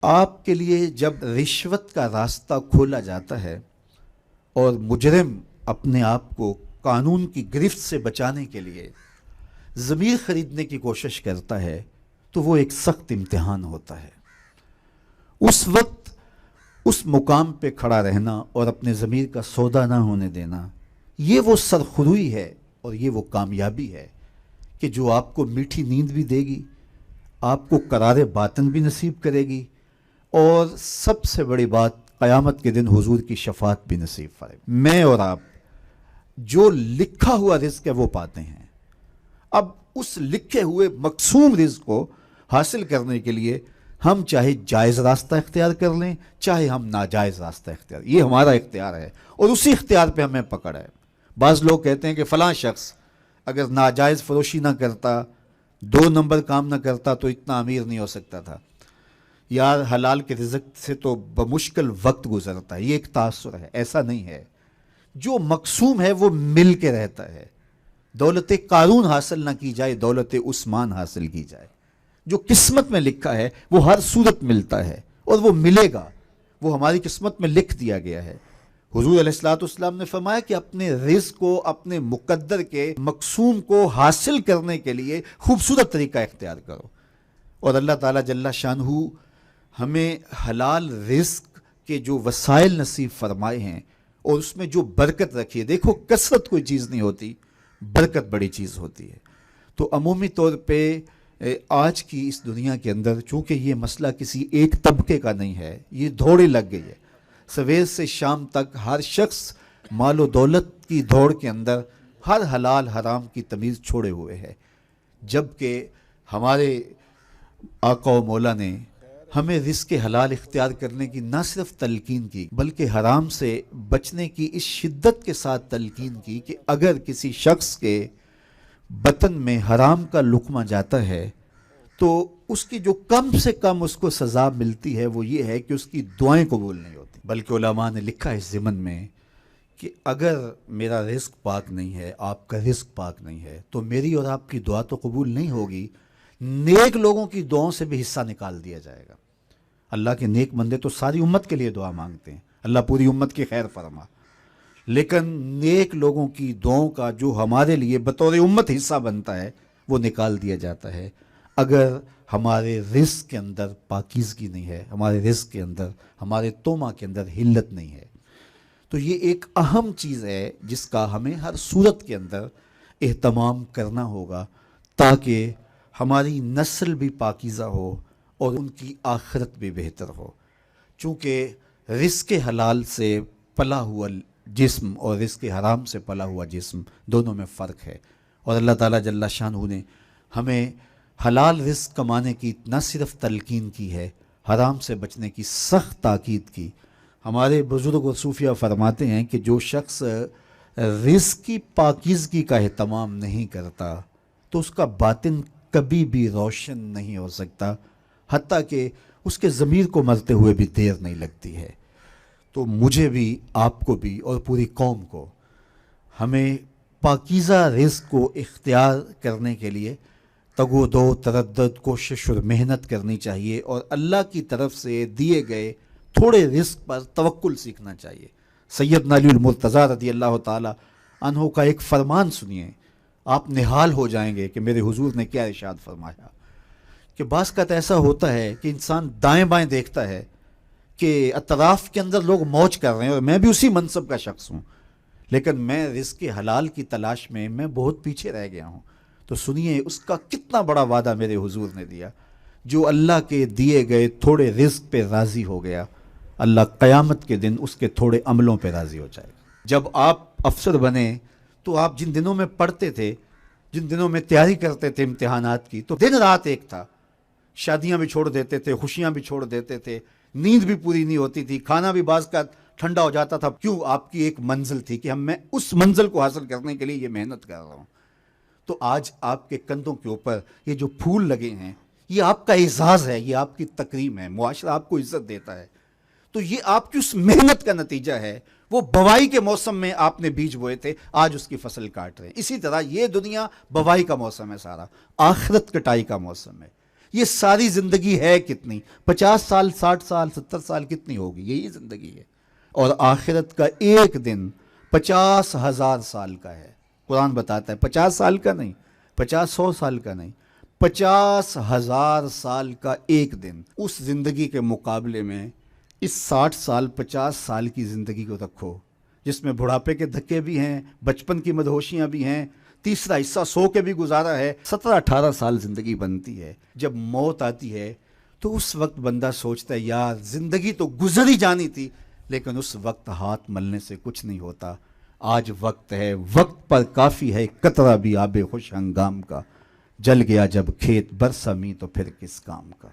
آپ کے لیے جب رشوت کا راستہ کھولا جاتا ہے اور مجرم اپنے آپ کو قانون کی گرفت سے بچانے کے لیے ضمیر خریدنے کی کوشش کرتا ہے تو وہ ایک سخت امتحان ہوتا ہے۔ اس وقت اس مقام پہ کھڑا رہنا اور اپنے ضمیر کا سودا نہ ہونے دینا، یہ وہ سرخروئی ہے اور یہ وہ کامیابی ہے کہ جو آپ کو میٹھی نیند بھی دے گی، آپ کو قرار باطن بھی نصیب کرے گی، اور سب سے بڑی بات قیامت کے دن حضور کی شفاعت بھی نصیب فرمائے۔ میں اور آپ جو لکھا ہوا رزق ہے وہ پاتے ہیں۔ اب اس لکھے ہوئے مقسوم رزق کو حاصل کرنے کے لیے ہم چاہے جائز راستہ اختیار کر لیں، چاہے ہم ناجائز راستہ اختیار، یہ ہمارا اختیار ہے اور اسی اختیار پہ ہمیں پکڑ ہے۔ بعض لوگ کہتے ہیں کہ فلاں شخص اگر ناجائز فروشی نہ کرتا، 2 نمبر کام نہ کرتا تو اتنا امیر نہیں ہو سکتا تھا، یار حلال کے رزق سے تو بمشکل وقت گزرتا ہے، یہ ایک تاثر ہے۔ ایسا نہیں ہے، جو مقسوم ہے وہ مل کے رہتا ہے۔ دولت قارون حاصل نہ کی جائے، دولت عثمان حاصل کی جائے۔ جو قسمت میں لکھا ہے وہ ہر صورت ملتا ہے اور وہ ملے گا، وہ ہماری قسمت میں لکھ دیا گیا ہے۔ حضور علیہ السلام نے فرمایا کہ اپنے رزق کو، اپنے مقدر کے مقسوم کو حاصل کرنے کے لیے خوبصورت طریقہ اختیار کرو، اور اللہ تعالیٰ جل شانہ ہمیں حلال رزق کے جو وسائل نصیب فرمائے ہیں اور اس میں جو برکت رکھی ہے۔ دیکھو، کثرت کوئی چیز نہیں ہوتی، برکت بڑی چیز ہوتی ہے۔ تو عمومی طور پہ آج کی اس دنیا کے اندر چونکہ یہ مسئلہ کسی ایک طبقے کا نہیں ہے، یہ دوڑے لگ گئی ہے، سویر سے شام تک ہر شخص مال و دولت کی دوڑ کے اندر ہر حلال حرام کی تمیز چھوڑے ہوئے ہے، جبکہ ہمارے آقا و مولا نے ہمیں رزق حلال اختیار کرنے کی نہ صرف تلقین کی بلکہ حرام سے بچنے کی اس شدت کے ساتھ تلقین کی کہ اگر کسی شخص کے بطن میں حرام کا لقمہ جاتا ہے تو اس کی جو کم سے کم اس کو سزا ملتی ہے وہ یہ ہے کہ اس کی دعائیں قبول نہیں ہوتی۔ بلکہ علماء نے لکھا ہے اس ضمن میں کہ اگر میرا رزق پاک نہیں ہے، آپ کا رزق پاک نہیں ہے، تو میری اور آپ کی دعا تو قبول نہیں ہوگی، نیک لوگوں کی دعاؤں سے بھی حصہ نکال دیا جائے گا۔ اللہ کے نیک بندے تو ساری امت کے لیے دعا مانگتے ہیں، اللہ پوری امت کی خیر فرما، لیکن نیک لوگوں کی دعاؤں کا جو ہمارے لیے بطور امت حصہ بنتا ہے وہ نکال دیا جاتا ہے اگر ہمارے رزق کے اندر پاکیزگی نہیں ہے، ہمارے رزق کے اندر، ہمارے تومہ کے اندر حلت نہیں ہے۔ تو یہ ایک اہم چیز ہے جس کا ہمیں ہر صورت کے اندر اہتمام کرنا ہوگا تاکہ ہماری نسل بھی پاکیزہ ہو اور ان کی آخرت بھی بہتر ہو۔ چونکہ رزق حلال سے پلا ہوا جسم اور رزق حرام سے پلا ہوا جسم دونوں میں فرق ہے، اور اللہ تعالیٰ جل شانہ نے ہمیں حلال رزق کمانے کی نہ صرف تلقین کی ہے، حرام سے بچنے کی سخت تاکید کی۔ ہمارے بزرگ و صوفیہ فرماتے ہیں کہ جو شخص رزق کی پاکیزگی کا اہتمام نہیں کرتا تو اس کا باطن کبھی بھی روشن نہیں ہو سکتا، حتیٰ کہ اس کے ضمیر کو مرتے ہوئے بھی دیر نہیں لگتی ہے۔ تو مجھے بھی، آپ کو بھی اور پوری قوم کو ہمیں پاکیزہ رزق کو اختیار کرنے کے لیے تگ و دو، تردد، کوشش اور محنت کرنی چاہیے، اور اللہ کی طرف سے دیے گئے تھوڑے رزق پر توکل سیکھنا چاہیے۔ سیدنا علی المرتضیٰ رضی اللہ تعالی عنہ کا ایک فرمان سنیے، آپ نہال ہو جائیں گے کہ میرے حضور نے کیا ارشاد فرمایا۔ کہ بعض کا ایسا ہوتا ہے کہ انسان دائیں بائیں دیکھتا ہے کہ اطراف کے اندر لوگ موج کر رہے ہیں اور میں بھی اسی منصب کا شخص ہوں، لیکن میں رزق حلال کی تلاش میں بہت پیچھے رہ گیا ہوں۔ تو سنیے اس کا کتنا بڑا وعدہ میرے حضور نے دیا، جو اللہ کے دیے گئے تھوڑے رزق پہ راضی ہو گیا، اللہ قیامت کے دن اس کے تھوڑے عملوں پہ راضی ہو جائے گا۔ جب آپ افسر بنے تو آپ جن دنوں میں پڑھتے تھے، جن دنوں میں تیاری کرتے تھے امتحانات کی، تو دن رات ایک تھا، شادیاں بھی چھوڑ دیتے تھے، خوشیاں بھی چھوڑ دیتے تھے، نیند بھی پوری نہیں ہوتی تھی، کھانا بھی بعض کا ٹھنڈا ہو جاتا تھا۔ کیوں؟ آپ کی ایک منزل تھی کہ میں اس منزل کو حاصل کرنے کے لیے یہ محنت کر رہا ہوں۔ تو آج آپ کے کندھوں کے اوپر یہ جو پھول لگے ہیں، یہ آپ کا اعزاز ہے، یہ آپ کی تکریم ہے، معاشرہ آپ کو عزت دیتا ہے۔ تو یہ آپ کی اس محنت کا نتیجہ ہے، وہ بوائی کے موسم میں آپ نے بیج بوئے تھے، آج اس کی فصل کاٹ رہے ہیں۔ اسی طرح یہ دنیا بوائی کا موسم ہے، سارا آخرت کٹائی کا موسم ہے۔ یہ ساری زندگی ہے کتنی؟ 50 سال، 60 سال، 70 سال کتنی ہوگی؟ یہی زندگی ہے۔ اور آخرت کا ایک دن 50,000 سال کا ہے۔ قرآن بتاتا ہے 50 سال کا نہیں، 100 سال کا نہیں، 50,000 سال کا ایک دن۔ اس زندگی کے مقابلے میں اس 60 سال 50 سال کی زندگی کو رکھو، جس میں بڑھاپے کے دھکے بھی ہیں، بچپن کی مدہوشیاں بھی ہیں، تیسرا حصہ سو کے بھی گزارا ہے، 17-18 سال زندگی بنتی ہے۔ جب موت آتی ہے تو اس وقت بندہ سوچتا ہے یار زندگی تو گزر ہی جانی تھی، لیکن اس وقت ہاتھ ملنے سے کچھ نہیں ہوتا۔ آج وقت ہے، وقت پر کافی ہے قطرہ بھی آب خوش ہنگام کا، جل گیا جب کھیت برسا می تو پھر کس کام کا۔